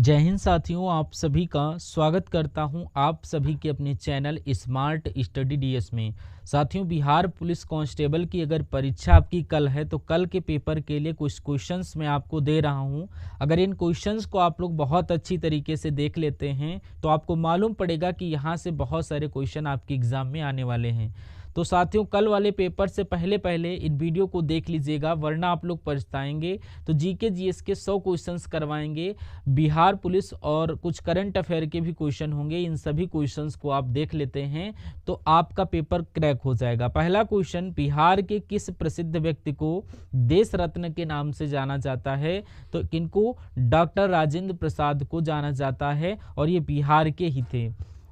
जय हिंद साथियों, आप सभी का स्वागत करता हूं आप सभी के अपने चैनल स्मार्ट स्टडी डीएस में। साथियों, बिहार पुलिस कांस्टेबल की अगर परीक्षा आपकी कल है तो कल के पेपर के लिए कुछ क्वेश्चंस मैं आपको दे रहा हूं। अगर इन क्वेश्चंस को आप लोग बहुत अच्छी तरीके से देख लेते हैं तो आपको मालूम पड़ेगा कि यहां से बहुत सारे क्वेश्चन आपके एग्जाम में आने वाले हैं। तो साथियों, कल वाले पेपर से पहले पहले इन वीडियो को देख लीजिएगा, वरना आप लोग पछताएंगे। तो जीके जीएस के 100 क्वेश्चंस करवाएंगे, बिहार पुलिस और कुछ करंट अफेयर के भी क्वेश्चन होंगे। इन सभी क्वेश्चंस को आप देख लेते हैं तो आपका पेपर क्रैक हो जाएगा। पहला क्वेश्चन, बिहार के किस प्रसिद्ध व्यक्ति को देश रत्न के नाम से जाना जाता है? तो इनको डॉक्टर राजेंद्र प्रसाद को जाना जाता है और ये बिहार के ही थे।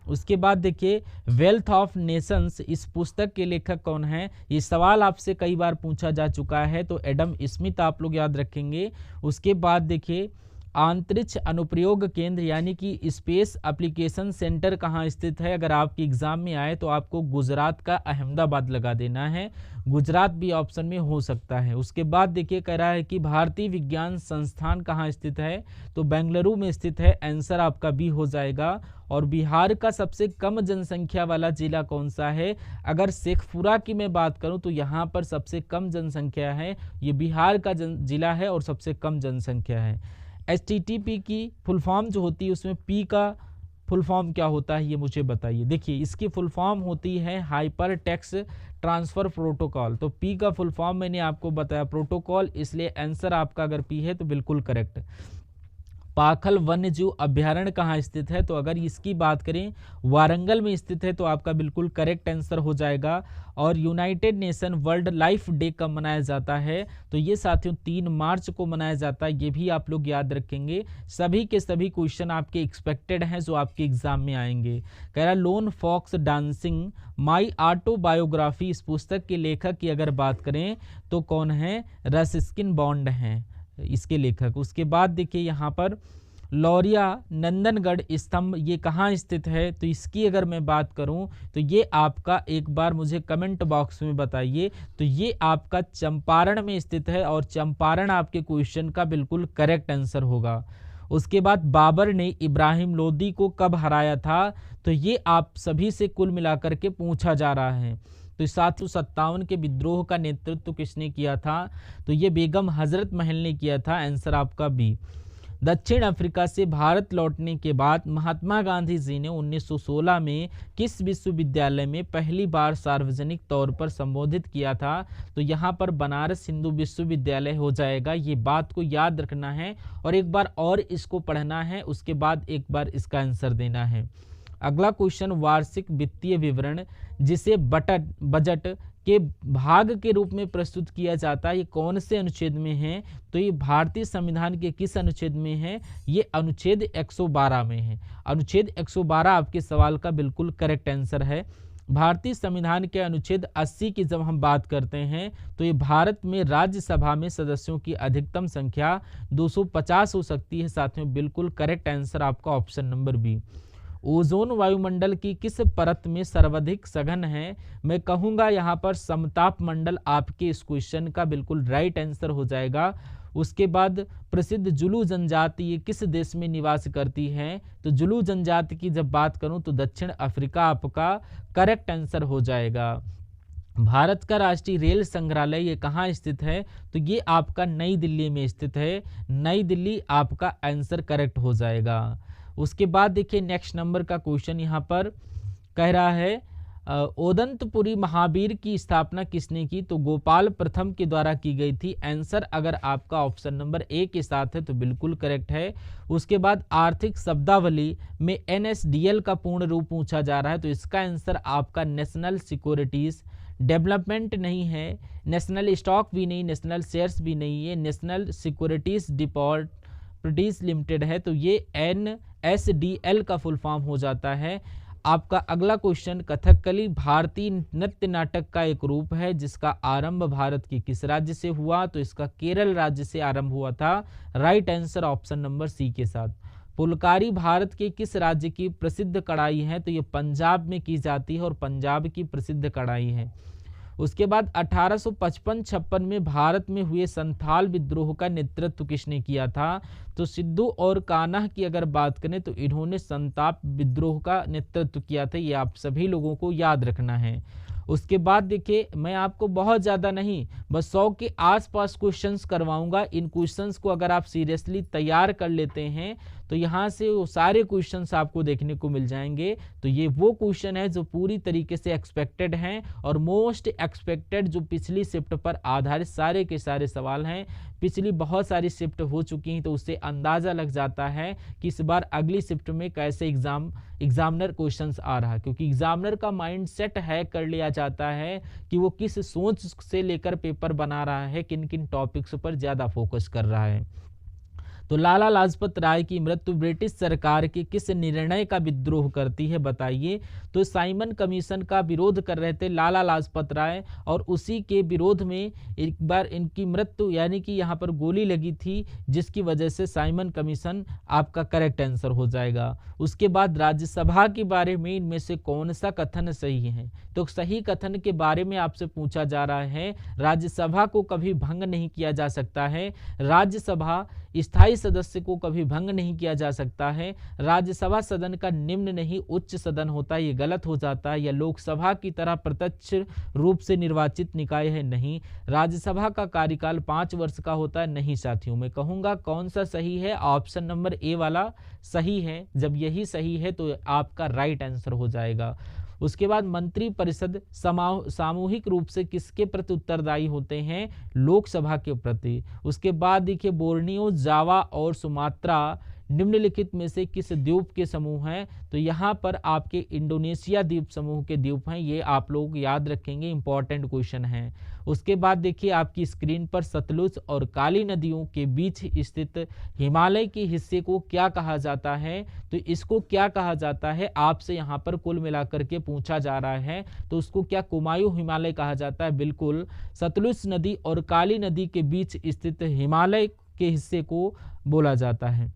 उसके बाद देखिए, वेल्थ ऑफ नेशंस इस पुस्तक के लेखक कौन है? ये सवाल आपसे कई बार पूछा जा चुका है, तो एडम स्मिथ आप लोग याद रखेंगे। उसके बाद देखिए, अंतरिक्ष अनुप्रयोग केंद्र यानी कि स्पेस एप्लीकेशन सेंटर कहाँ स्थित है? अगर आपके एग्जाम में आए तो आपको गुजरात का अहमदाबाद लगा देना है, गुजरात भी ऑप्शन में हो सकता है। उसके बाद देखिए, कह रहा है कि भारतीय विज्ञान संस्थान कहाँ स्थित है? तो बेंगलुरु में स्थित है, आंसर आपका बी हो जाएगा। और बिहार का सबसे कम जनसंख्या वाला जिला कौन सा है? अगर शेखपुरा की मैं बात करूं तो यहाँ पर सबसे कम जनसंख्या है, ये बिहार का जिला है और सबसे कम जनसंख्या है। HTTP की फुल फॉर्म जो होती है उसमें पी का फुल फॉर्म क्या होता है, ये मुझे बताइए। देखिए, इसकी फुल फॉर्म होती है हाइपर टेक्स्ट ट्रांसफर प्रोटोकॉल। तो पी का फुल फॉर्म मैंने आपको बताया प्रोटोकॉल, इसलिए आंसर आपका अगर पी है तो बिल्कुल करेक्ट। पाखल वन्य जीव अभ्यारण्य कहाँ स्थित है? तो अगर इसकी बात करें वारंगल में स्थित है, तो आपका बिल्कुल करेक्ट आंसर हो जाएगा। और United nation world life day कब मनाया जाता है? तो ये साथियों 3 मार्च को मनाया जाता है, ये भी आप लोग याद रखेंगे। सभी के सभी क्वेश्चन आपके एक्सपेक्टेड हैं जो आपके एग्जाम में आएंगे। कह रहा lone fox dancing my autobiography, इस पुस्तक के लेखक की अगर बात करें तो कौन है? रस्किन बॉन्ड हैं इसके लेखक। उसके बाद देखिए, यहाँ पर लौरिया नंदनगढ़ स्तंभ ये कहाँ स्थित है? तो इसकी अगर मैं बात करूं तो ये आपका, एक बार मुझे कमेंट बॉक्स में बताइए, तो ये आपका चंपारण में स्थित है और चंपारण आपके क्वेश्चन का बिल्कुल करेक्ट आंसर होगा। उसके बाद बाबर ने इब्राहिम लोदी को कब हराया था? तो ये आप सभी से कुल मिलाकर के पूछा जा रहा है। तो 757 के विद्रोह का नेतृत्व किसने किया था? तो ये बेगम हजरत महल ने किया था, आंसर आपका बी। दक्षिण अफ्रीका से भारत लौटने के बाद महात्मा गांधी जी ने 1916 में किस विश्वविद्यालय में पहली बार सार्वजनिक तौर पर संबोधित किया था? तो यहाँ पर बनारस हिंदू विश्वविद्यालय हो जाएगा। ये बात को याद रखना है और एक बार और इसको पढ़ना है, उसके बाद एक बार इसका आंसर देना है। अगला क्वेश्चन, वार्षिक वित्तीय विवरण जिसे बजट के भाग के रूप में प्रस्तुत किया जाता है, ये कौन से अनुच्छेद में है? तो ये भारतीय संविधान के किस अनुच्छेद में है? ये अनुच्छेद 112 में है। अनुच्छेद 112 आपके सवाल का बिल्कुल करेक्ट आंसर है। भारतीय संविधान के अनुच्छेद 80 की जब हम बात करते हैं तो ये भारत में राज्यसभा में सदस्यों की अधिकतम संख्या 250 हो सकती है। साथियों, बिल्कुल करेक्ट आंसर आपका ऑप्शन नंबर बी। ओजोन वायुमंडल की किस परत में सर्वाधिक सघन है? मैं कहूंगा यहाँ पर समताप मंडल आपके इस क्वेश्चन का बिल्कुल राइट आंसर हो जाएगा। उसके बाद प्रसिद्ध जुलू जनजाति ये किस देश में निवास करती है? तो जुलू जनजाति की जब बात करूं तो दक्षिण अफ्रीका आपका करेक्ट आंसर हो जाएगा। भारत का राष्ट्रीय रेल संग्रहालय ये कहाँ स्थित है? तो ये आपका नई दिल्ली में स्थित है। नई दिल्ली आपका आंसर करेक्ट हो जाएगा। उसके बाद देखिए, नेक्स्ट नंबर का क्वेश्चन यहाँ पर कह रहा है ओदंतपुरी महावीर की स्थापना किसने की? तो गोपाल प्रथम के द्वारा की गई थी। आंसर अगर आपका ऑप्शन नंबर ए के साथ है तो बिल्कुल करेक्ट है। उसके बाद आर्थिक शब्दावली में NSDL का पूर्ण रूप पूछा जा रहा है, तो इसका आंसर आपका नेशनल सिक्योरिटीज डेवलपमेंट नहीं है, नेशनल स्टॉक भी नहीं, नेशनल शेयर्स भी नहीं है, नेशनल सिक्योरिटीज डिपॉजिटरीज लिमिटेड है। तो ये NSDL का फुल फॉर्म हो जाता है। आपका अगला क्वेश्चन, कथकली भारतीय नृत्य नाटक का एक रूप है जिसका आरंभ भारत के किस राज्य से हुआ? तो इसका केरल राज्य से आरंभ हुआ था। Right answer option number C के साथ। फुलकारी भारत के किस राज्य की प्रसिद्ध कढ़ाई है? तो ये पंजाब में की जाती है और पंजाब की प्रसिद्ध कढ़ाई है। उसके बाद 1855-56 में भारत में हुए संथाल विद्रोह का नेतृत्व किसने किया था? तो सिद्धू और कान्हा की अगर बात करें तो इन्होंने संताप विद्रोह का नेतृत्व किया था। ये आप सभी लोगों को याद रखना है। उसके बाद देखिए, मैं आपको बहुत ज़्यादा नहीं, बस 100 के आसपास क्वेश्चंस करवाऊंगा। इन क्वेश्चंस को अगर आप सीरियसली तैयार कर लेते हैं तो यहाँ से वो सारे क्वेश्चंस आपको देखने को मिल जाएंगे। तो ये वो क्वेश्चन है जो पूरी तरीके से एक्सपेक्टेड हैं और मोस्ट एक्सपेक्टेड, जो पिछली शिफ्ट पर आधारित सारे के सारे सवाल हैं। पिछली बहुत सारी शिफ्ट हो चुकी हैं, तो उससे अंदाज़ा लग जाता है कि इस बार अगली शिफ्ट में कैसे एग्जामिनर क्वेश्चंस आ रहा है, क्योंकि एग्जामिनर का माइंड सेट हैक कर लिया जाता है कि वो किस सोच से लेकर पेपर बना रहा है, किन किन टॉपिक्स पर ज़्यादा फोकस कर रहा है। तो लाला लाजपत राय की मृत्यु ब्रिटिश सरकार के किस निर्णय का विद्रोह करती है, बताइए? तो साइमन कमीशन का विरोध कर रहे थे लाला लाजपत राय, और उसी के विरोध में एक बार इनकी मृत्यु यानी कि यहाँ पर गोली लगी थी, जिसकी वजह से साइमन कमीशन आपका करेक्ट आंसर हो जाएगा। उसके बाद राज्यसभा के बारे में इनमें से कौन सा कथन सही है? तो सही कथन के बारे में आपसे पूछा जा रहा है, राज्यसभा को कभी भंग नहीं किया जा सकता है, राज्यसभा स्थायी सदस्य को कभी भंग नहीं किया जा सकता है, राज्यसभा सदन का निम्न नहीं उच्च सदन होता है, ये गलत हो जाता है, या लोकसभा की तरह प्रत्यक्ष रूप से निर्वाचित निकाय है, नहीं, राज्यसभा का कार्यकाल 5 वर्ष का होता है, नहीं साथियों। मैं कहूँगा कौन सा सही है? ऑप्शन नंबर ए वाला सही है। जब यही सही है तो आपका राइट आंसर हो जाएगा। उसके बाद मंत्री परिषद सामूहिक रूप से किसके प्रति उत्तरदायी होते हैं? लोकसभा के प्रति। उसके बाद देखिए, बोर्नियो, जावा और सुमात्रा निम्नलिखित में से किस द्वीप के समूह हैं? तो यहाँ पर आपके इंडोनेशिया द्वीप समूह के द्वीप हैं, ये आप लोग याद रखेंगे, इंपॉर्टेंट क्वेश्चन है। उसके बाद देखिए आपकी स्क्रीन पर सतलुज और काली नदियों के बीच स्थित हिमालय के हिस्से को क्या कहा जाता है? तो इसको क्या कहा जाता है आपसे यहाँ पर कुल मिलाकर के पूछा जा रहा है। तो उसको क्या कुमायूं हिमालय कहा जाता है? बिल्कुल, सतलुज नदी और काली नदी के बीच स्थित हिमालय के हिस्से को बोला जाता है।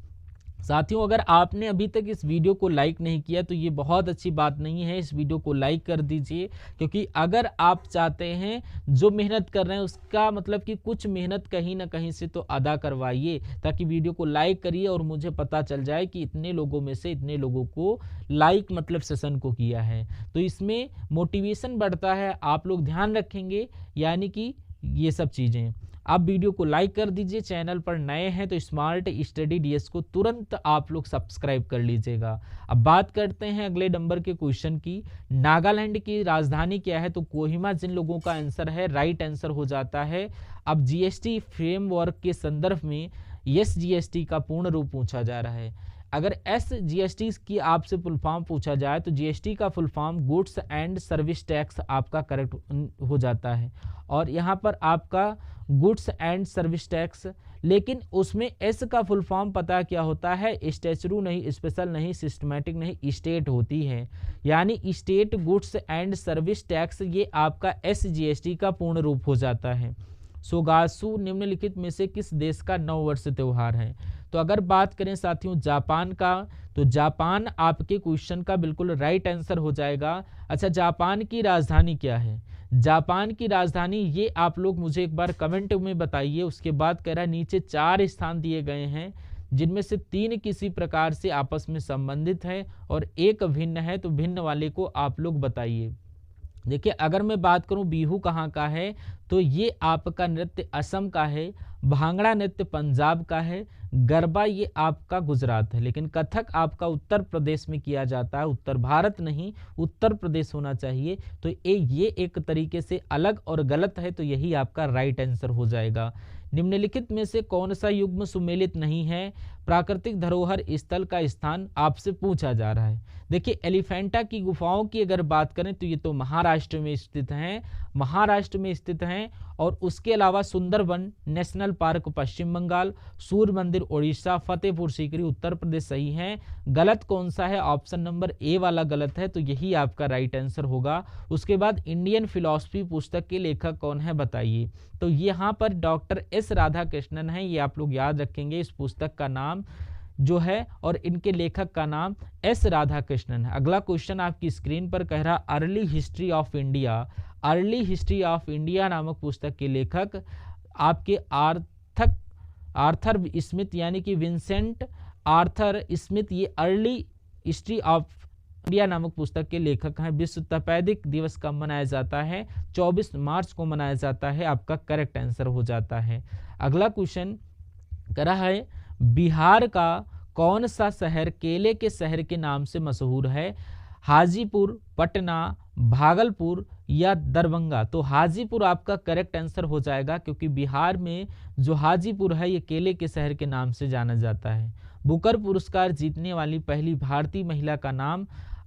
साथियों, अगर आपने अभी तक इस वीडियो को लाइक नहीं किया तो ये बहुत अच्छी बात नहीं है, इस वीडियो को लाइक कर दीजिए, क्योंकि अगर आप चाहते हैं जो मेहनत कर रहे हैं उसका मतलब कि कुछ मेहनत कहीं ना कहीं से तो अदा करवाइए, ताकि वीडियो को लाइक करिए और मुझे पता चल जाए कि इतने लोगों में से इतने लोगों को लाइक मतलब सेशन को किया है, तो इसमें मोटिवेशन बढ़ता है। आप लोग ध्यान रखेंगे, यानी कि ये सब चीज़ें। आप वीडियो को लाइक कर दीजिए, चैनल पर नए हैं तो स्मार्ट स्टडी डीएस को तुरंत आप लोग सब्सक्राइब कर लीजिएगा। अब बात करते हैं अगले नंबर के क्वेश्चन की। नागालैंड की राजधानी क्या है? तो कोहिमा जिन लोगों का आंसर है राइट आंसर हो जाता है। अब जीएसटी फ्रेमवर्क के संदर्भ में एसजीएसटी का पूर्ण रूप पूछा जा रहा है। अगर एसजीएसटी की आपसे फुल फॉर्म पूछा जाए तो जीएसटी का full form goods and service tax आपका करेक्ट हो जाता है, और यहाँ पर आपका गुड्स एंड सर्विस टैक्स, लेकिन उसमें एस का फुल फॉर्म पता क्या होता है? स्टैच्यू नहीं, स्पेशल नहीं, सिस्टमैटिक नहीं, स्टेट होती है, यानी state goods and service tax, ये आपका एसजीएसटी का पूर्ण रूप हो जाता है। सोगासु निम्नलिखित में से किस देश का नववर्ष त्योहार है? तो अगर बात करें साथियों जापान का, तो जापान आपके क्वेश्चन का बिल्कुल राइट आंसर हो जाएगा। अच्छा, जापान की राजधानी क्या है? जापान की राजधानी ये आप लोग मुझे एक बार कमेंट में बताइए। उसके बाद कह रहा है नीचे 4 स्थान दिए गए हैं, जिनमें से 3 किसी प्रकार से आपस में संबंधित है और एक भिन्न है, तो भिन्न वाले को आप लोग बताइए। देखिए, अगर मैं बात करूं बिहू कहाँ का है, तो ये आपका नृत्य असम का है, भांगड़ा नृत्य पंजाब का है, गरबा ये आपका गुजरात है, लेकिन कथक आपका उत्तर प्रदेश में किया जाता है, उत्तर भारत नहीं, उत्तर प्रदेश होना चाहिए। तो ये एक तरीके से अलग और गलत है, तो यही आपका राइट आंसर हो जाएगा। निम्नलिखित में से कौन सा युग्म सुमेलित नहीं है? प्राकृतिक धरोहर स्थल का स्थान आपसे पूछा जा रहा है। देखिए, एलिफेंटा की गुफाओं की अगर बात करें तो ये तो महाराष्ट्र में स्थित हैं, महाराष्ट्र में स्थित हैं, और उसके अलावा सुंदरबन नेशनल पार्क पश्चिम बंगाल, सूर्य मंदिर उड़ीसा, फतेहपुर सीकरी उत्तर प्रदेश सही है। गलत कौन सा है? ऑप्शन नंबर ए वाला गलत है, तो यही आपका राइट आंसर होगा। उसके बाद इंडियन फिलॉसफी पुस्तक के लेखक कौन है, बताइए? तो यहाँ पर डॉक्टर एस राधाकृष्णन है, ये आप लोग याद रखेंगे, इस पुस्तक का नाम जो है और इनके लेखक का नाम एस राधाकृष्णन है। अगला क्वेश्चन आपकी स्क्रीन पर कह रहा early history of India early history of India नामक पुस्तक के लेखक आपके आर्थर स्मिथ यानी कि विंसेंट आर्थर स्मिथ, ये अर्ली हिस्ट्री ऑफ इंडिया नामक पुस्तक के लेखक हैं। विश्व तपेदिक दिवस कब मनाया जाता है? 24 मार्च को मनाया जाता है। आपका करेक्ट आंसर हो जाता है। अगला क्वेश्चन कह रहा है बिहार का कौन सा शहर केले के शहर के नाम से मशहूर है? हाजीपुर, पटना, भागलपुर या दरभंगा? तो हाजीपुर आपका करेक्ट आंसर हो जाएगा, क्योंकि बिहार में जो हाजीपुर है ये केले के शहर के नाम से जाना जाता है। बुकर पुरस्कार जीतने वाली पहली भारतीय महिला का नाम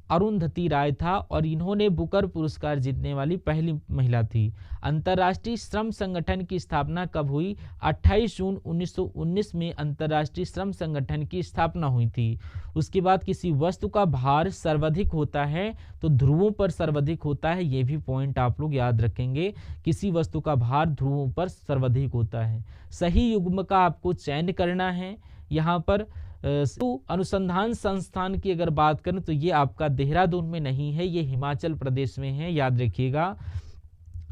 अरुंधति राय था और इन्होंने बुकर पुरस्कार जीतने वाली पहली महिला थी। अंतर्राष्ट्रीय श्रम संगठन की स्थापना कब हुई? 28 जून 1919 में अंतर्राष्ट्रीय श्रम संगठन की स्थापना हुई थी। उसके बाद किसी वस्तु का भार सर्वाधिक होता है तो ध्रुवों पर सर्वाधिक होता है, ये भी पॉइंट आप लोग याद रखेंगे। किसी वस्तु का भार ध्रुवों पर सर्वाधिक होता है। सही युग्म का आपको चयन करना है। यहाँ पर अनुसंधान संस्थान की अगर बात करें तो ये आपका देहरादून में नहीं है, ये हिमाचल प्रदेश में है, याद रखिएगा।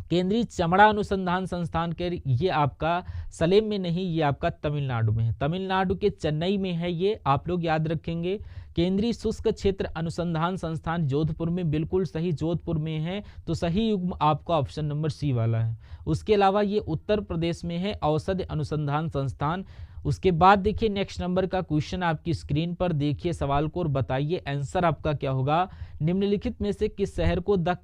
केंद्रीय चमड़ा अनुसंधान संस्थान के ये आपका सलेम में नहीं, ये आपका तमिलनाडु में है। तमिलनाडु के चेन्नई में है, ये आप लोग याद रखेंगे। केंद्रीय शुष्क क्षेत्र अनुसंधान संस्थान जोधपुर में, बिल्कुल सही, जोधपुर में है। तो सही युग्म आपका ऑप्शन नंबर सी वाला है। उसके अलावा ये उत्तर प्रदेश में है, औषधि अनुसंधान संस्थान। उसके बाद देखिए नेक्स्ट नंबर का क्वेश्चन आपकी स्क्रीन पर देखिए सवाल को और बताइए आंसर आपका क्या होगा। निम्नलिखित में से किस शहर को the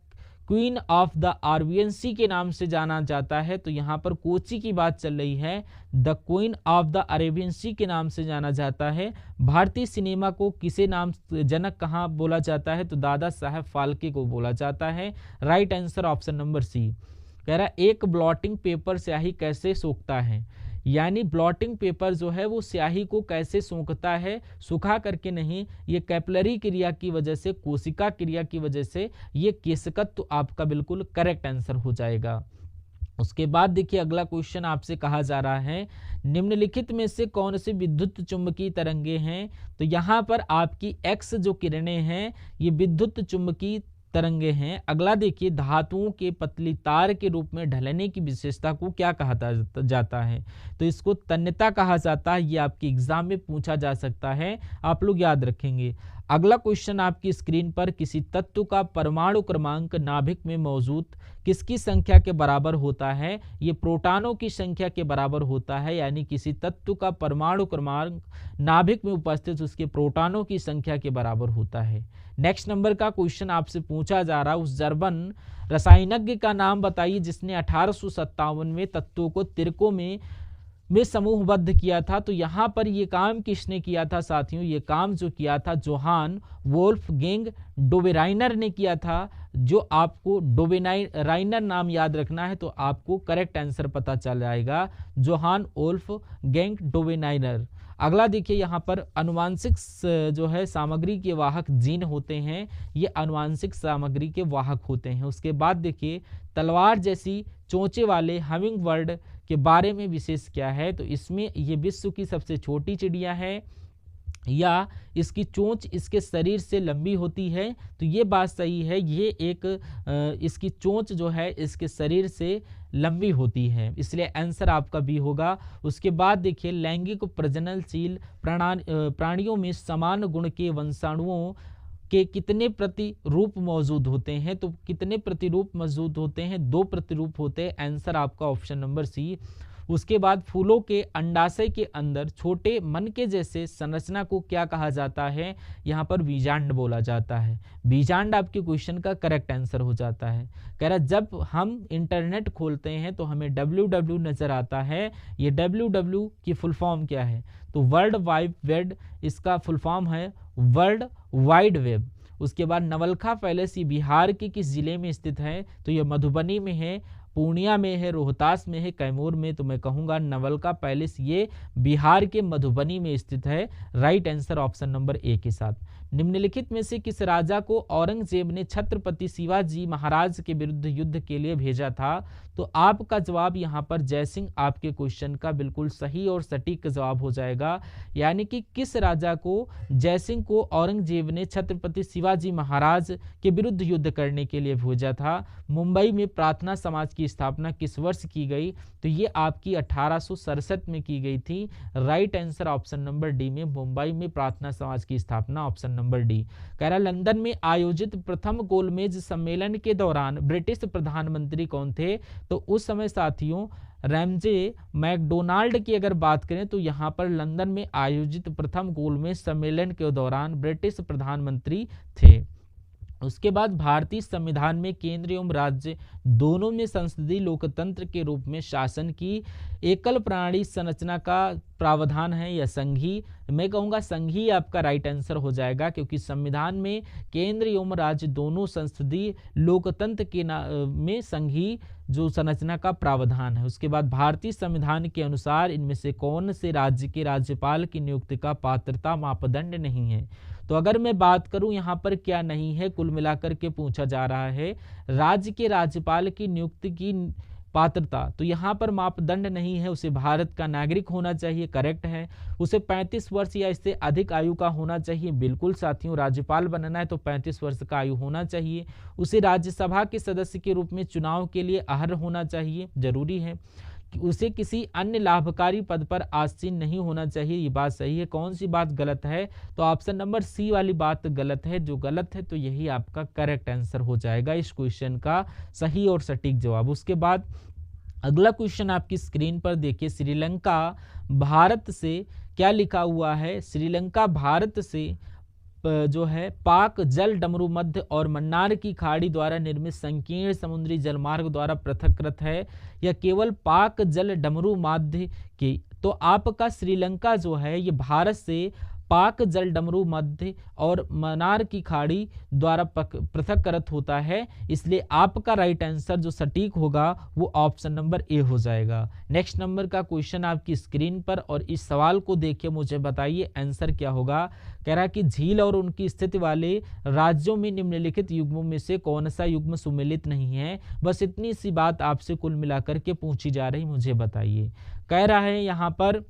queen of the Arabian sea के नाम से जाना जाता है? तो यहाँ पर कोची की बात चल रही है। The queen of the Arabian sea के नाम से जाना जाता है। भारतीय सिनेमा को किसे नाम जनक कहाँ बोला जाता है? तो दादा साहब फाल्के को बोला जाता है। Right answer option number C. कह रहा है एक ब्लॉटिंग पेपर स्याही कैसे सोखता है? यानी ब्लॉटिंग पेपर जो है वो स्याही को कैसे सोखता है? सुखा करके नहीं, ये कैपिलरी क्रिया की वजह से, कोशिका क्रिया की वजह से ये केशकत्व तो आपका बिल्कुल करेक्ट आंसर हो जाएगा। उसके बाद देखिए अगला क्वेश्चन आपसे कहा जा रहा है निम्नलिखित में से कौन सी विद्युत चुंबकीय तरंगे हैं? तो यहाँ पर आपकी एक्स जो किरणें हैं ये विद्युत चुंबकीय तरंगे हैं। अगला देखिए धातुओं के पतली तार के रूप में ढलने की विशेषता को क्या कहा जाता है? तो इसको तन्यता कहा जाता है। ये आपके एग्जाम में पूछा जा सकता है, आप लोग याद रखेंगे। अगला क्वेश्चन आपकी स्क्रीन पर किसी तत्व का परमाणु क्रमांक नाभिक में मौजूद किसकी संख्या के बराबर होता है? ये प्रोटॉनों की संख्या के बराबर होता है। यानी किसी तत्व का परमाणु क्रमांक नाभिक में उपस्थित उसके प्रोटॉनों की संख्या के बराबर होता है। नेक्स्ट नंबर का क्वेश्चन आपसे पूछा जा रहा है उस जर्मन रसायनज्ञ का नाम बताइए जिसने 1857 में तत्वों को तिरकों में समूहबद्ध किया था। तो यहाँ पर ये काम किसने किया था साथियों? ये काम जो किया था जोहान वोल्फगैंग डोबेराइनर ने किया था। जो आपको डोबेराइनर नाम याद रखना है तो आपको करेक्ट आंसर पता चल जाएगा, जोहान वोल्फगैंग डोबेराइनर। अगला देखिए यहाँ पर अनुवांशिक जो है सामग्री के वाहक जीन होते हैं, ये अनुवांशिक सामग्री के वाहक होते हैं। उसके बाद देखिए तलवार जैसी चोंचे वाले हमिंग बर्ड के बारे में विशेष क्या है? तो इसमें ये विश्व की सबसे छोटी चिड़िया है या इसकी चोंच इसके शरीर से लंबी होती है? तो ये बात सही है, ये एक इसकी चोंच जो है इसके शरीर से लंबी होती है, इसलिए आंसर आपका बी होगा। उसके बाद देखिए लैंगिक प्रजननशील प्राणियों में समान गुण के वंशाणुओं के कितने प्रतिरूप मौजूद होते हैं? तो कितने प्रतिरूप मौजूद होते हैं? 2 प्रतिरूप होते हैं। आंसर आपका ऑप्शन नंबर सी। उसके बाद फूलों के अंडाशय के अंदर छोटे मन के जैसे संरचना को क्या कहा जाता है? यहाँ पर बीजांड बोला जाता है। बीजांड आपके क्वेश्चन का करेक्ट आंसर हो जाता है। कह रहा जब हम इंटरनेट खोलते हैं तो हमें www नजर आता है, ये www की फुल फॉर्म क्या है? तो वर्ल्ड वाइड वेब, इसका फुल फॉर्म है वर्ल्ड वाइड वेब। उसके बाद नवलखा पैलेस ये बिहार के किस जिले में स्थित है? तो ये मधुबनी में है। पूर्णिया में है, रोहतास में है, कैमूर में, तो मैं कहूँगा नवलखा पैलेस ये बिहार के मधुबनी में स्थित है। Right answer option number A के साथ। निम्नलिखित में से किस राजा को औरंगजेब ने छत्रपति शिवाजी महाराज के विरुद्ध युद्ध के लिए भेजा था? तो आपका जवाब यहाँ पर जयसिंह आपके क्वेश्चन का बिल्कुल सही और सटीक जवाब हो जाएगा। यानी कि किस राजा को जयसिंह को औरंगजेब ने छत्रपति शिवाजी महाराज के विरुद्ध युद्ध करने के लिए भेजा था? मुंबई में प्रार्थना समाज की स्थापना किस वर्ष की गई? तो ये आपकी 1867 में की गई थी। Right answer option number D में मुंबई में प्रार्थना समाज की स्थापना, ऑप्शन नंबर डी। कह रहा लंदन में आयोजित प्रथम गोलमेज सम्मेलन के दौरान ब्रिटिश प्रधानमंत्री कौन थे? तो उस समय साथियों रैमजे मैकडोनाल्ड की अगर बात करें तो यहाँ पर लंदन में आयोजित प्रथम गोलमेज सम्मेलन के दौरान ब्रिटिश प्रधानमंत्री थे। उसके बाद भारतीय संविधान में केंद्र एवं राज्य दोनों में संसदीय लोकतंत्र के रूप में शासन की एकल प्रणाली संरचना का प्रावधान है या संघीय? मैं कहूँगा संघीय आपका राइट आंसर हो जाएगा, क्योंकि संविधान में केंद्र एवं राज्य दोनों संसदीय लोकतंत्र के में संघीय जो संरचना का प्रावधान है। उसके बाद भारतीय संविधान के अनुसार इनमें से कौन से राज्य के राज्यपाल की नियुक्ति का पात्रता मापदंड नहीं है? तो अगर मैं बात करूं यहाँ पर क्या नहीं है, कुल मिलाकर के पूछा जा रहा है राज्य के राज्यपाल की नियुक्ति की पात्रता, तो यहाँ पर मापदंड नहीं है, उसे भारत का नागरिक होना चाहिए, करेक्ट है। उसे 35 वर्ष या इससे अधिक आयु का होना चाहिए, बिल्कुल साथियों। राज्यपाल बनना है तो 35 वर्ष का आयु होना चाहिए। उसे राज्यसभा के सदस्य के रूप में चुनाव के लिए अहर्ह होना चाहिए, जरूरी है। उसे किसी अन्य लाभकारी पद पर आसीन नहीं होना चाहिए, ये बात सही है। कौन सी बात गलत है? तो ऑप्शन नंबर सी वाली बात गलत है। जो गलत है तो यही आपका करेक्ट आंसर हो जाएगा इस क्वेश्चन का सही और सटीक जवाब। उसके बाद अगला क्वेश्चन आपकी स्क्रीन पर देखिए, श्रीलंका भारत से क्या लिखा हुआ है? श्रीलंका भारत से जो है पाक जल डमरू मध्य और मन्नार की खाड़ी द्वारा निर्मित संकीर्ण समुद्री जलमार्ग द्वारा पृथककृत है या केवल पाक जल डमरू माध्य की? तो आपका श्रीलंका जो है ये भारत से पाक जल डमरू मध्य और मन्नार की खाड़ी द्वारा पृथककृत होता है, इसलिए आपका राइट आंसर जो सटीक होगा वो ऑप्शन नंबर ए हो जाएगा। नेक्स्ट नंबर का क्वेश्चन आपकी स्क्रीन पर, और इस सवाल को देखिए मुझे बताइए आंसर क्या होगा। कह रहा है कि झील और उनकी स्थिति वाले राज्यों में निम्नलिखित युग्मों में से कौन सा युग्म सुमेलित नहीं है? बस इतनी सी बात आपसे कुल मिलाकर के पूछी जा रही, मुझे बताइए। कह रहा है यहाँ पर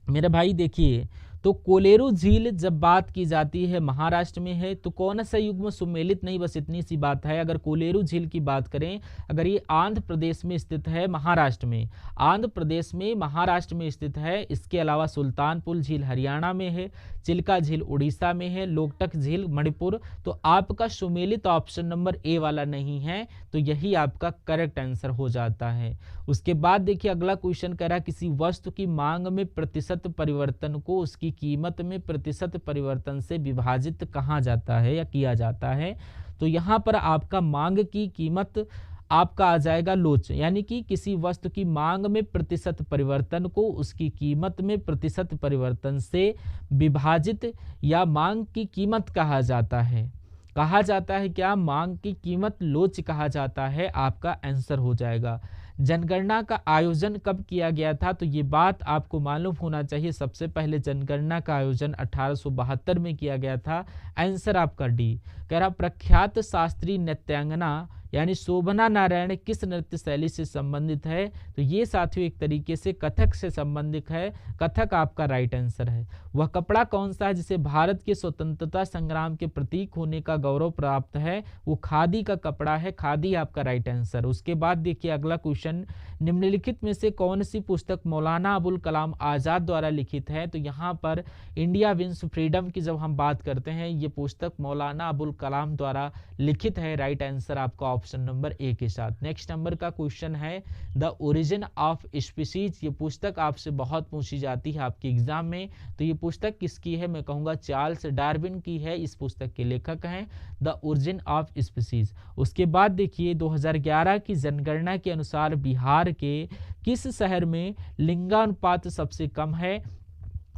मेरे भाई देखिए, तो कोलेरू झील जब बात की जाती है महाराष्ट्र में है, तो कौन सा युग्म सुमेलित नहीं, बस इतनी सी बात है। अगर कोलेरू झील की बात करें, अगर ये आंध्र प्रदेश में स्थित है, महाराष्ट्र में, आंध्र प्रदेश में महाराष्ट्र में स्थित है। इसके अलावा सुल्तानपुर झील हरियाणा में है, चिल्का झील उड़ीसा में है, लोकटक झील मणिपुर, तो आपका सुमेलित ऑप्शन नंबर ए वाला नहीं है, तो यही आपका करेक्ट आंसर हो जाता है। उसके बाद देखिए अगला क्वेश्चन कह रहा है किसी वस्तु की मांग में प्रतिशत परिवर्तन को उसकी कीमत में प्रतिशत परिवर्तन से विभाजित कहा जाता है या किया जाता है? तो यहाँ पर आपका मांग की कीमत आपका आ जाएगा लोच, यानी कि किसी वस्तु की मांग में प्रतिशत परिवर्तन को उसकी कीमत में प्रतिशत परिवर्तन से विभाजित या मांग की कीमत कहा जाता है। कहा जाता है क्या? मांग की कीमत लोच कहा जाता है, आपका आंसर हो जाएगा। जनगणना का आयोजन कब किया गया था? तो ये बात आपको मालूम होना चाहिए। सबसे पहले जनगणना का आयोजन 1872 में किया गया था, आंसर आपका डी। कह रहा प्रख्यात शास्त्रीय नृत्यांगना यानी शोभना नारायण किस नृत्य शैली से संबंधित है? तो ये साथियों एक तरीके से कथक से संबंधित है, कथक आपका राइट आंसर है। वह कपड़ा कौन सा है जिसे भारत के स्वतंत्रता संग्राम के प्रतीक होने का गौरव प्राप्त है? वो खादी का कपड़ा है, खादी आपका राइट आंसर। उसके बाद देखिए अगला क्वेश्चन, निम्नलिखित में से कौन सी पुस्तक मौलाना अबुल कलाम आजाद द्वारा लिखित है? तो यहाँ पर इंडिया विंस फ्रीडम की जब हम बात करते हैं, ये पुस्तक मौलाना अबुल कलाम द्वारा लिखित है, राइट आंसर आपका ऑप्शन नंबर ए के साथ। नेक्स्ट नंबर का क्वेश्चन है द ओरिजिन ऑफ स्पीसीज, ये पुस्तक आपसे बहुत पूछी जाती है आपके एग्जाम में। तो ये पुस्तक किसकी है? मैं कहूंगा चार्ल्स डार्विन की है, इस पुस्तक के लेखक हैं द ओरिजिन ऑफ स्पीसीज। उसके बाद देखिए 2011 की जनगणना के अनुसार बिहार के किस शहर में लिंगानुपात सबसे कम है?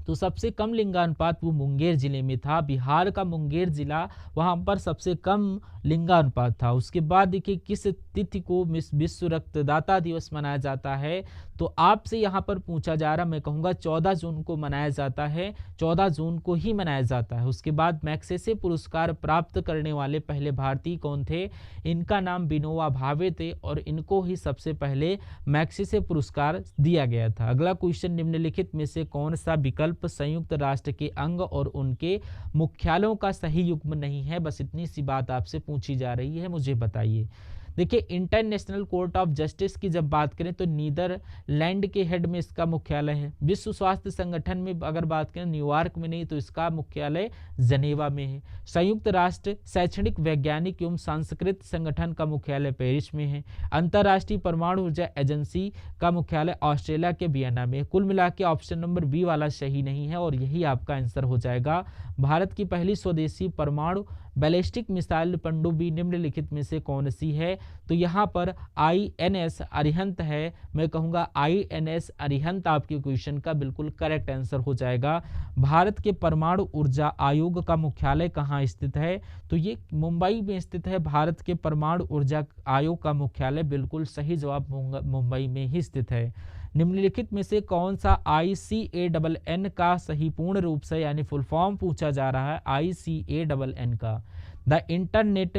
तो सबसे कम लिंगानुपात वो मुंगेर जिले में था। बिहार का मुंगेर जिला, वहां पर सबसे कम लिंगानुपात था। उसके बाद देखिए किस तिथि को विश्व रक्तदाता दिवस मनाया जाता है, तो आपसे यहाँ पर पूछा जा रहा, मैं कहूँगा 14 जून को मनाया जाता है, 14 जून को ही मनाया जाता है। उसके बाद मैग्सेसे पुरस्कार प्राप्त करने वाले पहले भारतीय कौन थे? इनका नाम विनोबा भावे थे और इनको ही सबसे पहले मैग्सेसे पुरस्कार दिया गया था। अगला क्वेश्चन, निम्नलिखित में से कौन सा विकल्प संयुक्त राष्ट्र के अंग और उनके मुख्यालयों का सही युग्म नहीं है? बस इतनी सी बात आपसे पूछी जा रही है, मुझे बताइए। देखिए इंटरनेशनल कोर्ट ऑफ जस्टिस की जब बात करें तो नीदरलैंड के हेड में इसका मुख्यालय है। विश्व स्वास्थ्य संगठन में अगर बात करें न्यूयॉर्क में नहीं, तो इसका मुख्यालय जनेवा में है। संयुक्त राष्ट्र शैक्षणिक वैज्ञानिक एवं सांस्कृतिक संगठन का मुख्यालय पेरिस में है। अंतर्राष्ट्रीय परमाणु ऊर्जा एजेंसी का मुख्यालय ऑस्ट्रेलिया के वियना में। कुल मिला के ऑप्शन नंबर बी वाला सही नहीं है और यही आपका आंसर हो जाएगा। भारत की पहली स्वदेशी परमाणु बैलिस्टिक मिसाइल पनडुब्बी निम्नलिखित में से कौन सी है? तो यहाँ पर INS अरिहंत है। मैं कहूँगा INS अरिहंत आपके क्वेश्चन का बिल्कुल करेक्ट आंसर हो जाएगा। भारत के परमाणु ऊर्जा आयोग का मुख्यालय कहाँ स्थित है? तो ये मुंबई में स्थित है। भारत के परमाणु ऊर्जा आयोग का मुख्यालय, बिल्कुल सही जवाब, मुंबई में ही स्थित है। निम्नलिखित में से कौन सा ICANN का सही पूर्ण रूप से यानी फुल फॉर्म पूछा जा रहा है? ICANN का द इंटरनेट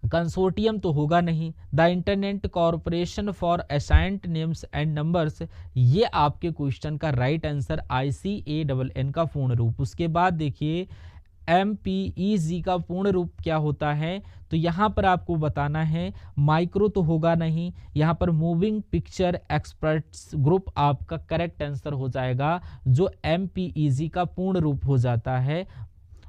कंसोर्टियम तो होगा नहीं। The internet corporation for assigned names and numbers, ये आपके क्वेश्चन का राइट आंसर ICANN का पूर्ण रूप। उसके बाद देखिए MPEG का पूर्ण रूप क्या होता है? तो यहाँ पर आपको बताना है, माइक्रो तो होगा नहीं, यहाँ पर मूविंग पिक्चर एक्सपर्ट्स ग्रुप आपका करेक्ट आंसर हो जाएगा, जो MPEG का पूर्ण रूप हो जाता है।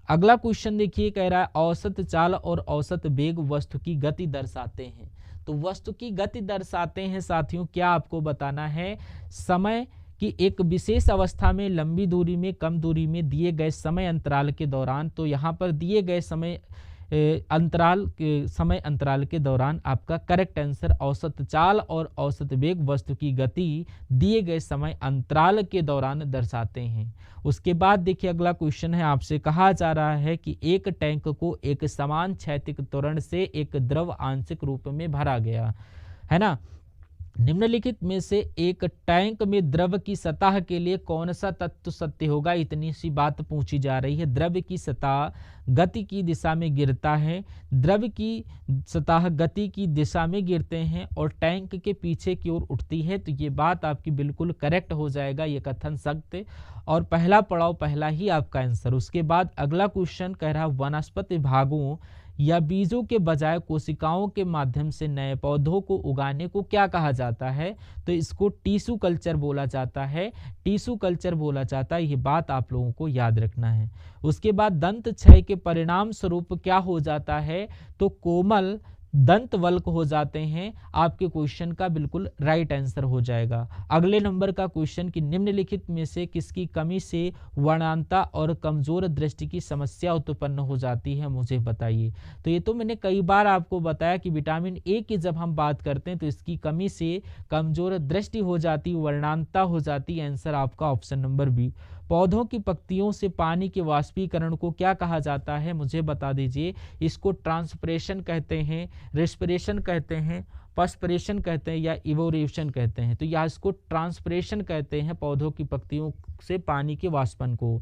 अगला क्वेश्चन देखिए, कह रहा है औसत चाल और औसत वेग वस्तु की गति दर्शाते हैं। तो वस्तु की गति दर्शाते हैं साथियों, क्या आपको बताना है? समय कि एक विशेष अवस्था में, लंबी दूरी में, कम दूरी में दिए गए समय अंतराल के दौरान, तो यहाँ पर दिए गए समय अंतराल के दौरान आपका करेक्ट आंसर औसत चाल और औसत वेग वस्तु की गति दिए गए समय अंतराल के दौरान दर्शाते हैं। उसके बाद देखिए अगला क्वेश्चन है, आपसे कहा जा रहा है कि एक टैंक को एक समान क्षैतिज त्वरण से एक द्रव आंशिक रूप में भरा गया है ना। निम्नलिखित में से एक टैंक में द्रव की सतह के लिए कौन सा तत्व सत्य होगा? इतनी सी बात पूछी जा रही है। द्रव की सतह गति की दिशा में गिरता है, द्रव की सतह गति की दिशा में गिरते हैं और टैंक के पीछे की ओर उठती है। तो ये बात आपकी बिल्कुल करेक्ट हो जाएगा, ये कथन सत्य और पहला पड़ाव पहला ही आपका आंसर। उसके बाद अगला क्वेश्चन कह रहा वनस्पति भागों या बीजों के बजाय कोशिकाओं के माध्यम से नए पौधों को उगाने को क्या कहा जाता है? तो इसको टिश्यू कल्चर बोला जाता है, टिश्यू कल्चर बोला जाता है, ये बात आप लोगों को याद रखना है। उसके बाद दंत क्षय के परिणाम स्वरूप क्या हो जाता है? तो कोमल दंत वल्क हो जाते हैं। आपके क्वेश्चन का बिल्कुल राइट आंसर हो जाएगा। अगले नंबर का क्वेश्चन कि निम्नलिखित में से किसकी कमी से वर्णांता और कमजोर दृष्टि की समस्या उत्पन्न हो जाती है, मुझे बताइए। तो ये तो मैंने कई बार आपको बताया कि विटामिन ए की जब हम बात करते हैं तो इसकी कमी से कमजोर दृष्टि हो जाती, वर्णांता हो जाती। आंसर आपका ऑप्शन नंबर बी। पौधों की पत्तियों से पानी के वाष्पीकरण को क्या कहा जाता है, मुझे बता दीजिए। इसको ट्रांसपिरेशन कहते हैं, रेस्पिरेशन कहते हैं, पर्सपिरेशन कहते हैं या इवोरेशन कहते हैं। तो या इसको ट्रांसपिरेशन कहते हैं, पौधों की पत्तियों से पानी के वाष्पन को।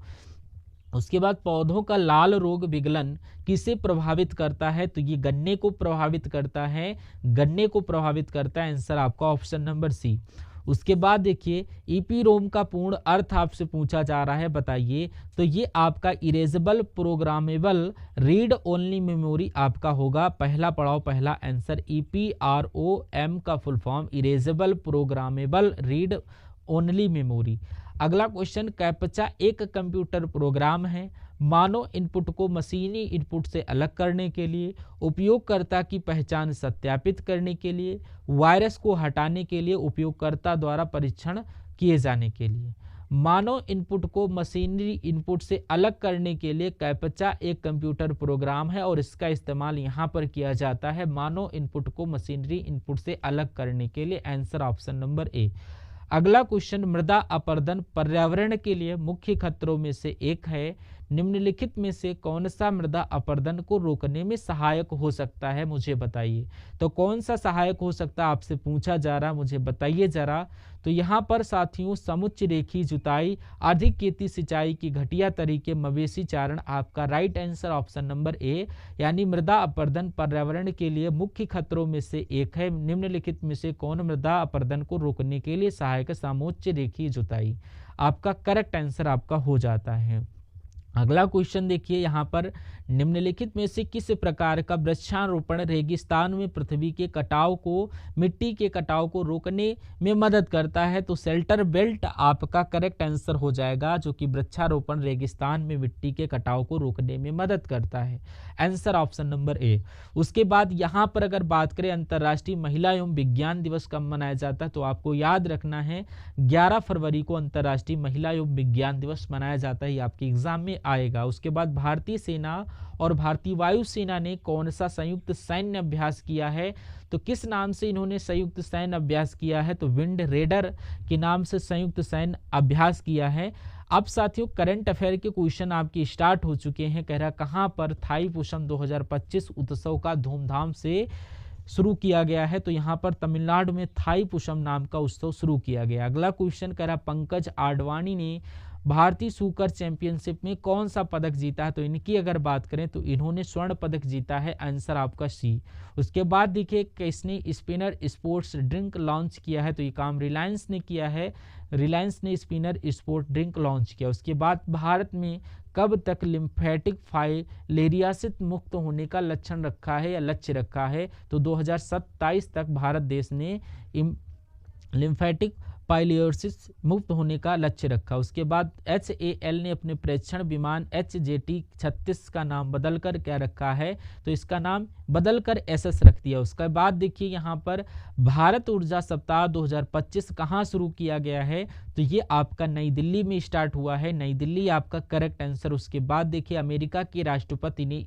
उसके बाद पौधों का लाल रोग विगलन किसे प्रभावित करता है? तो ये गन्ने को प्रभावित करता है, गन्ने को प्रभावित करता है। आंसर आपका ऑप्शन नंबर सी। उसके बाद देखिए ईपीरोम का पूर्ण अर्थ आपसे पूछा जा रहा है, बताइए। तो ये आपका erasable programmable read only memory आपका होगा। पहला पड़ाव पहला आंसर EPROM का full form erasable programmable read only memory. अगला क्वेश्चन, कैप्चा एक कंप्यूटर प्रोग्राम है। मानव इनपुट को मशीनी इनपुट से अलग करने के लिए, उपयोगकर्ता की पहचान सत्यापित करने के लिए, वायरस को हटाने के लिए, उपयोगकर्ता द्वारा परीक्षण किए जाने के लिए। मानव इनपुट को मशीनरी इनपुट से अलग करने के लिए कैप्चा एक कंप्यूटर प्रोग्राम है और इसका इस्तेमाल यहाँ पर किया जाता है मानव इनपुट को मशीनरी इनपुट से अलग करने के लिए। Answer option number A. अगला क्वेश्चन, मृदा अपरदन पर्यावरण के लिए मुख्य खतरों में से एक है, निम्नलिखित में से कौन सा मृदा अपरदन को रोकने में सहायक हो सकता है, मुझे बताइए। तो कौन सा सहायक हो सकता है आपसे पूछा जा रहा, मुझे बताइए जरा। तो यहाँ पर साथियों समुच्च रेखी जुताई, अधिक खेती सिंचाई की घटिया तरीके, मवेशी चारण आपका right answer option number A, यानी मृदा अपरदन पर्यावरण के लिए मुख्य खतरों में से एक है। निम्नलिखित में से कौन मृदा अपरदन को रोकने के लिए सहायक, समुच्च रेखी जुताई आपका करेक्ट आंसर आपका हो जाता है। अगला क्वेश्चन देखिए यहाँ पर, निम्नलिखित में से किस प्रकार का वृक्षारोपण रेगिस्तान में पृथ्वी के कटाव को, मिट्टी के कटाव को रोकने में मदद करता है। तो शेल्टर बेल्ट आपका करेक्ट आंसर हो जाएगा, जो कि वृक्षारोपण रेगिस्तान में मिट्टी के कटाव को रोकने में मदद करता है। Answer option number A. उसके बाद यहाँ पर अगर बात करें अंतर्राष्ट्रीय महिला एवं विज्ञान दिवस कब मनाया जाता है, तो आपको याद रखना है 11 फरवरी को अंतर्राष्ट्रीय महिला एवं विज्ञान दिवस मनाया जाता है, ये आपके एग्जाम में आएगा। उसके बाद भारतीय सेना और भारतीय वायुसेना ने कौन सा संयुक्त सैन्य अभ्यास किया है, तो किस नाम से इन्होंने संयुक्त सैन्य अभ्यास किया है, तो विंड रेडर के नाम से संयुक्त सैन्य अभ्यास किया है। अब साथियों करंट अफेयर के क्वेश्चन आपके स्टार्ट हो चुके हैं। कह रहा कहां पर थाईपुसम 2025 उत्सव का धूमधाम से शुरू किया गया है, तो यहाँ पर तमिलनाडु में थाईपुसम नाम का उत्सव शुरू किया गया। अगला क्वेश्चन कह रहा पंकज आडवाणी ने भारतीय स्नूकर चैंपियनशिप में कौन सा पदक जीता है, तो इनकी अगर बात करें तो इन्होंने स्वर्ण पदक जीता है, आंसर आपका सी। उसके बाद देखिए किसने स्पिनर स्पोर्ट्स ड्रिंक लॉन्च किया है, तो ये काम रिलायंस ने किया है, रिलायंस ने स्पिनर स्पोर्ट्स ड्रिंक लॉन्च किया। उसके बाद भारत में कब तक लिम्फेटिक फाइलेरियासिस मुक्त होने का लक्षण रखा है या लक्ष्य रखा है, तो 2027 तक भारत देश ने लिम्फेटिक पाइलियोसिस मुक्त होने का लक्ष्य रखा। उसके बाद HAL ने अपने प्रेक्षण विमान HJT-36 का नाम बदलकर क्या रखा है, तो इसका नाम बदलकर SS रख दिया। उसके बाद देखिए यहाँ पर भारत ऊर्जा सप्ताह 2025 कहाँ शुरू किया गया है, तो ये आपका नई दिल्ली में स्टार्ट हुआ है, नई दिल्ली आपका करेक्ट आंसर। उसके बाद देखिए अमेरिका के राष्ट्रपति ने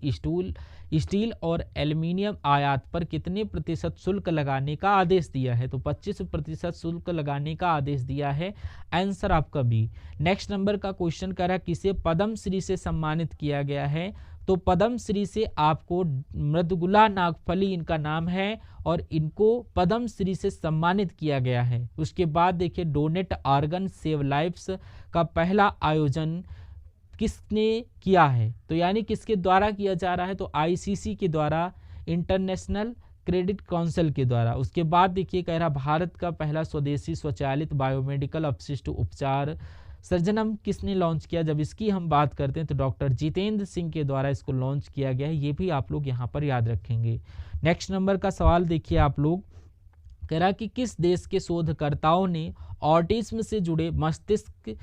स्टील और एल्युमिनियम आयात पर कितने प्रतिशत शुल्क लगाने का आदेश दिया है, तो 25% शुल्क लगाने का आदेश दिया है, आंसर आपका बी। नेक्स्ट नंबर का क्वेश्चन कह रहा है किसे पद्म श्री से सम्मानित किया गया है, तो पद्म श्री से आपको मृदुला नागफली इनका नाम है और इनको पद्म श्री से सम्मानित किया गया है। उसके बाद देखिए डोनेट ऑर्गन सेव लाइफ्स का पहला आयोजन किसने किया है, तो यानी किसके द्वारा किया जा रहा है, तो ICC के द्वारा, इंटरनेशनल क्रेडिट काउंसिल के द्वारा। उसके बाद देखिए कह रहा भारत का पहला स्वदेशी स्वचालित बायोमेडिकल अपशिष्ट उपचार सर्जनम किसने लॉन्च किया, जब इसकी हम बात करते हैं तो डॉक्टर जितेंद्र सिंह के द्वारा इसको लॉन्च किया गया है, ये भी आप लोग यहाँ पर याद रखेंगे। नेक्स्ट नंबर का सवाल देखिए आप लोग, कह रहा कि किस देश के शोधकर्ताओं ने ऑटिज्म से जुड़े मस्तिष्क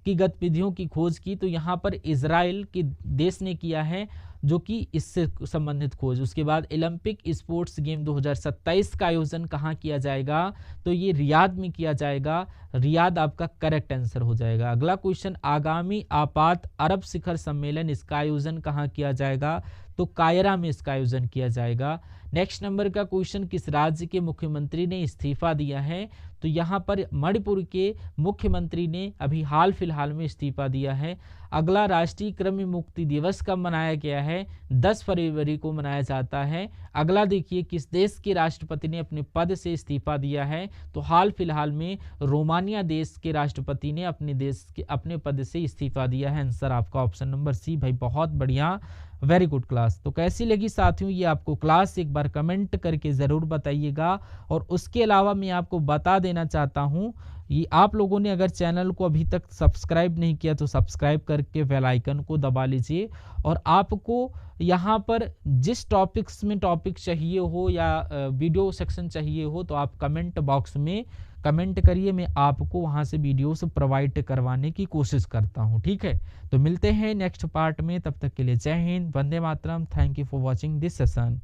की गतिविधियों की खोज की, तो यहाँ पर इजराइल के देश ने किया है जो कि इससे संबंधित खोज। उसके बाद ओलंपिक स्पोर्ट्स गेम 2027 का आयोजन कहाँ किया जाएगा, तो ये रियाद में किया जाएगा, रियाद आपका करेक्ट आंसर हो जाएगा। अगला क्वेश्चन, आगामी आपात अरब शिखर सम्मेलन इसका आयोजन कहाँ किया जाएगा, तो कायरा में इसका आयोजन किया जाएगा। नेक्स्ट नंबर का क्वेश्चन, किस राज्य के मुख्यमंत्री ने इस्तीफा दिया है, तो यहाँ पर मणिपुर के मुख्यमंत्री ने अभी हाल फिलहाल में इस्तीफा दिया है। अगला राष्ट्रीय कृमि मुक्ति दिवस कब मनाया गया है, 10 फरवरी को मनाया जाता है। अगला देखिए किस देश के राष्ट्रपति ने अपने पद से इस्तीफा दिया है, तो हाल फिलहाल में रोमानिया देश के राष्ट्रपति ने अपने पद से इस्तीफा दिया है, आंसर आपका ऑप्शन नंबर सी। भाई बहुत बढ़िया, वेरी गुड क्लास। तो कैसी लगी साथियों ये आपको क्लास, एक बार कमेंट करके ज़रूर बताइएगा। और उसके अलावा मैं आपको बता देना चाहता हूँ, ये आप लोगों ने अगर चैनल को अभी तक सब्सक्राइब नहीं किया तो सब्सक्राइब करके बेल आइकन को दबा लीजिए। और आपको यहाँ पर जिस टॉपिक्स में टॉपिक चाहिए हो या वीडियो सेक्शन चाहिए हो, तो आप कमेंट बॉक्स में कमेंट करिए, मैं आपको वहाँ से वीडियोस प्रोवाइड करवाने की कोशिश करता हूँ, ठीक है। तो मिलते हैं नेक्स्ट पार्ट में, तब तक के लिए जय हिंद, वंदे मातरम, thank you for watching this session.